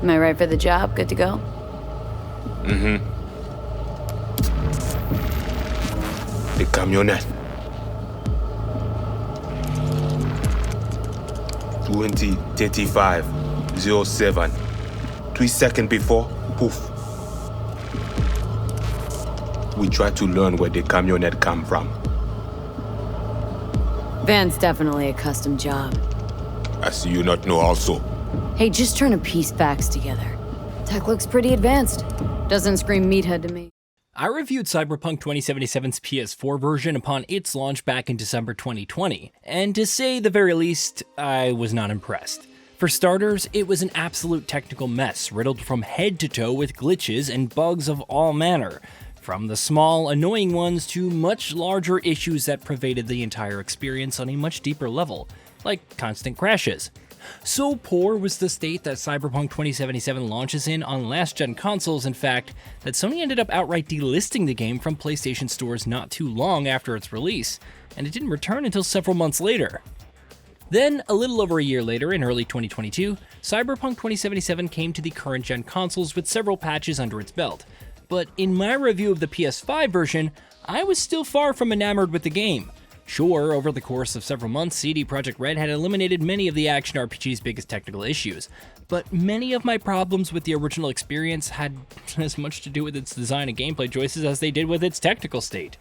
Am I right for the job? Good to go? Mm-hmm. The camionette. 2035-07. 3 seconds before, poof. We try to learn where the camionette come from. Van's definitely a custom job. I see you not know also. Hey, just trying to piece facts together. Tech looks pretty advanced. Doesn't scream meathead to me. I reviewed Cyberpunk 2077's PS4 version upon its launch back in December 2020, and to say the very least, I was not impressed. For starters, it was an absolute technical mess, riddled from head to toe with glitches and bugs of all manner, from the small, annoying ones to much larger issues that pervaded the entire experience on a much deeper level, like constant crashes. So poor was the state that Cyberpunk 2077 launches in on last-gen consoles, in fact, that Sony ended up outright delisting the game from PlayStation stores not too long after its release, and it didn't return until several months later. Then, a little over a year later, in early 2022, Cyberpunk 2077 came to the current-gen consoles with several patches under its belt. But in my review of the PS5 version, I was still far from enamored with the game. Sure, over the course of several months, Projekt RED had eliminated many of the action RPG's biggest technical issues, but many of my problems with the original experience had as much to do with its design and gameplay choices as they did with its technical state.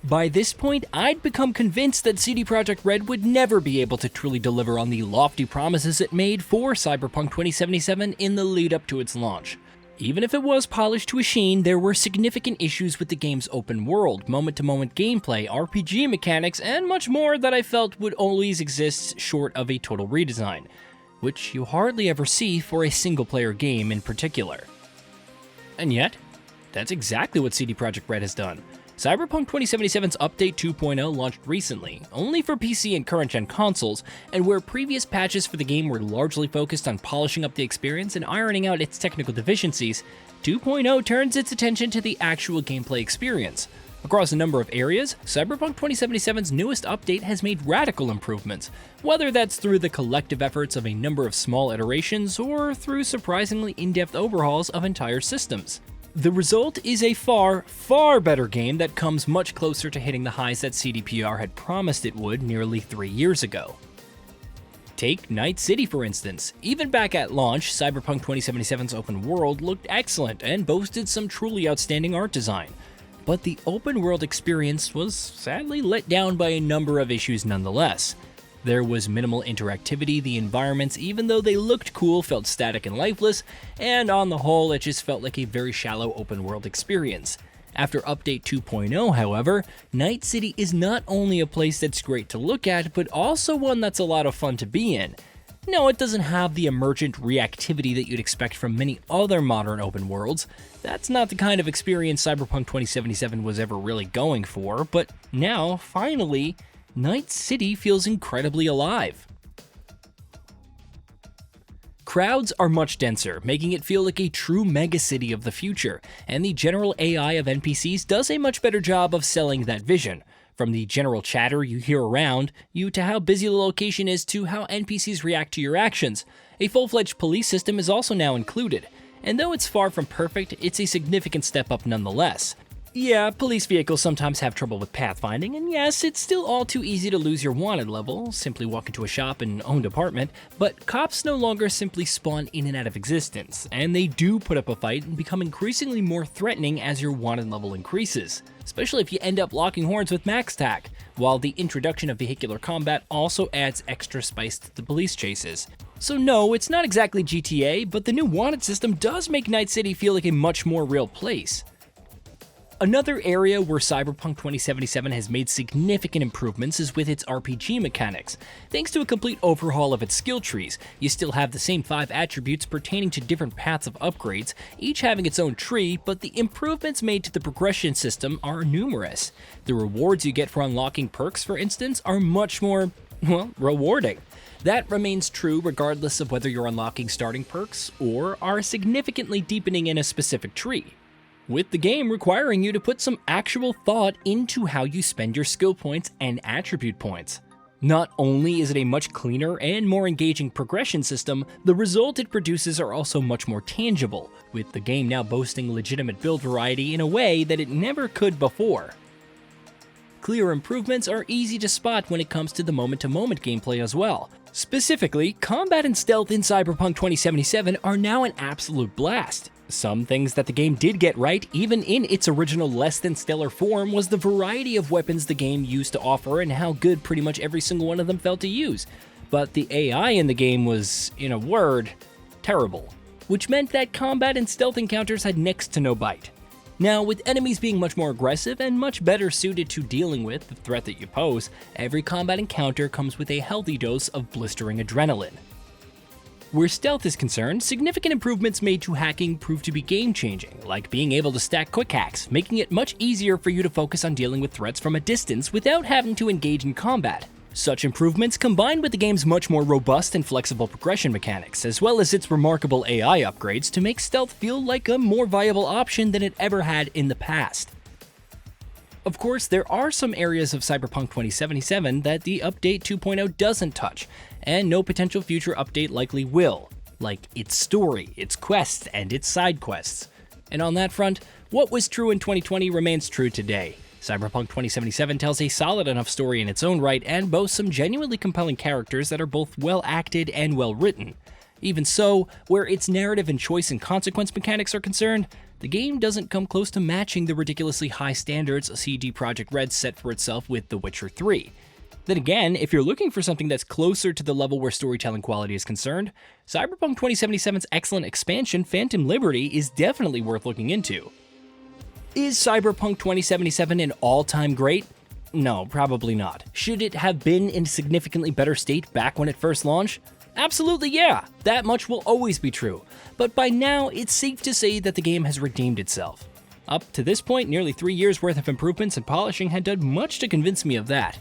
By this point, I'd become convinced that Projekt RED would never be able to truly deliver on the lofty promises it made for Cyberpunk 2077 in the lead up to its launch. Even if it was polished to a sheen, there were significant issues with the game's open world, moment-to-moment gameplay, RPG mechanics, and much more that I felt would always exist short of a total redesign, which you hardly ever see for a single-player game in particular. And yet, that's exactly what Projekt RED has done. Cyberpunk 2077's Update 2.0 launched recently, only for PC and current-gen consoles, and where previous patches for the game were largely focused on polishing up the experience and ironing out its technical deficiencies, 2.0 turns its attention to the actual gameplay experience. Across a number of areas, Cyberpunk 2077's newest update has made radical improvements, whether that's through the collective efforts of a number of small iterations or through surprisingly in-depth overhauls of entire systems. The result is a far, far better game that comes much closer to hitting the highs that CDPR had promised it would nearly 3 years ago. Take Night City for instance. Even back at launch, Cyberpunk 2077's open world looked excellent and boasted some truly outstanding art design. But the open world experience was sadly let down by a number of issues nonetheless. There was minimal interactivity, the environments, even though they looked cool, felt static and lifeless, and on the whole, it just felt like a very shallow open-world experience. After Update 2.0, however, Night City is not only a place that's great to look at, but also one that's a lot of fun to be in. No, it doesn't have the emergent reactivity that you'd expect from many other modern open worlds. That's not the kind of experience Cyberpunk 2077 was ever really going for, but now, finally, Night City feels incredibly alive. Crowds are much denser, making it feel like a true megacity of the future, and the general AI of NPCs does a much better job of selling that vision. From the general chatter you hear around you to how busy the location is to how NPCs react to your actions, a full-fledged police system is also now included, and though it's far from perfect, it's a significant step up nonetheless. Yeah, police vehicles sometimes have trouble with pathfinding, and yes, it's still all too easy to lose your wanted level, simply walk into a shop and own department, but cops no longer simply spawn in and out of existence, and they do put up a fight and become increasingly more threatening as your wanted level increases, especially if you end up locking horns with max tac, while the introduction of vehicular combat also adds extra spice to the police chases. So no, it's not exactly GTA, but the new wanted system does make Night City feel like a much more real place. Another area where Cyberpunk 2077 has made significant improvements is with its RPG mechanics. Thanks to a complete overhaul of its skill trees, you still have the same 5 attributes pertaining to different paths of upgrades, each having its own tree, but the improvements made to the progression system are numerous. The rewards you get for unlocking perks, for instance, are much more, well, rewarding. That remains true regardless of whether you're unlocking starting perks or are significantly deepening in a specific tree, with the game requiring you to put some actual thought into how you spend your skill points and attribute points. Not only is it a much cleaner and more engaging progression system, the result it produces are also much more tangible, with the game now boasting legitimate build variety in a way that it never could before. Clear improvements are easy to spot when it comes to the moment-to-moment gameplay as well. Specifically, combat and stealth in Cyberpunk 2077 are now an absolute blast. Some things that the game did get right, even in its original less-than-stellar form, was the variety of weapons the game used to offer and how good pretty much every single one of them felt to use. But the AI in the game was, in a word, terrible, which meant that combat and stealth encounters had next to no bite. Now, with enemies being much more aggressive and much better suited to dealing with the threat that you pose, every combat encounter comes with a healthy dose of blistering adrenaline. Where stealth is concerned, significant improvements made to hacking proved to be game-changing, like being able to stack quick hacks, making it much easier for you to focus on dealing with threats from a distance without having to engage in combat. Such improvements, combined with the game's much more robust and flexible progression mechanics, as well as its remarkable AI upgrades, to make stealth feel like a more viable option than it ever had in the past. Of course, there are some areas of Cyberpunk 2077 that the update 2.0 doesn't touch, and no potential future update likely will, like its story, its quests, and its side quests. And on that front, what was true in 2020 remains true today. Cyberpunk 2077 tells a solid enough story in its own right and boasts some genuinely compelling characters that are both well acted and well written. Even so, where its narrative and choice and consequence mechanics are concerned, the game doesn't come close to matching the ridiculously high standards CD Projekt RED set for itself with The Witcher 3. Then again, if you're looking for something that's closer to the level where storytelling quality is concerned, Cyberpunk 2077's excellent expansion, Phantom Liberty, is definitely worth looking into. Is Cyberpunk 2077 an all-time great? No, probably not. Should it have been in a significantly better state back when it first launched? Absolutely yeah, that much will always be true, but by now it's safe to say that the game has redeemed itself. Up to this point, nearly 3 years worth of improvements and polishing had done much to convince me of that.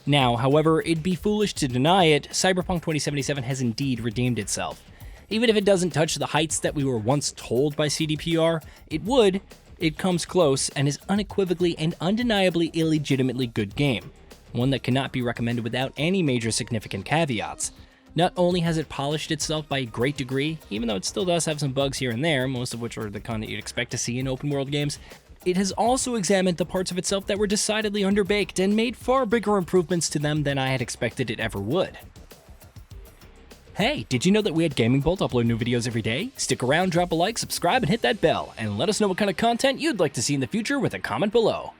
Now, however, it'd be foolish to deny it, Cyberpunk 2077 has indeed redeemed itself. Even if it doesn't touch the heights that we were once told by CDPR, it comes close and is unequivocally and undeniably a legitimately good game. One that cannot be recommended without any major significant caveats. Not only has it polished itself by a great degree, even though it still does have some bugs here and there, most of which are the kind that you'd expect to see in open world games, it has also examined the parts of itself that were decidedly underbaked and made far bigger improvements to them than I had expected it ever would. Hey, did you know that we at GamingBolt upload new videos every day? Stick around, drop a like, subscribe, and hit that bell, and let us know what kind of content you'd like to see in the future with a comment below.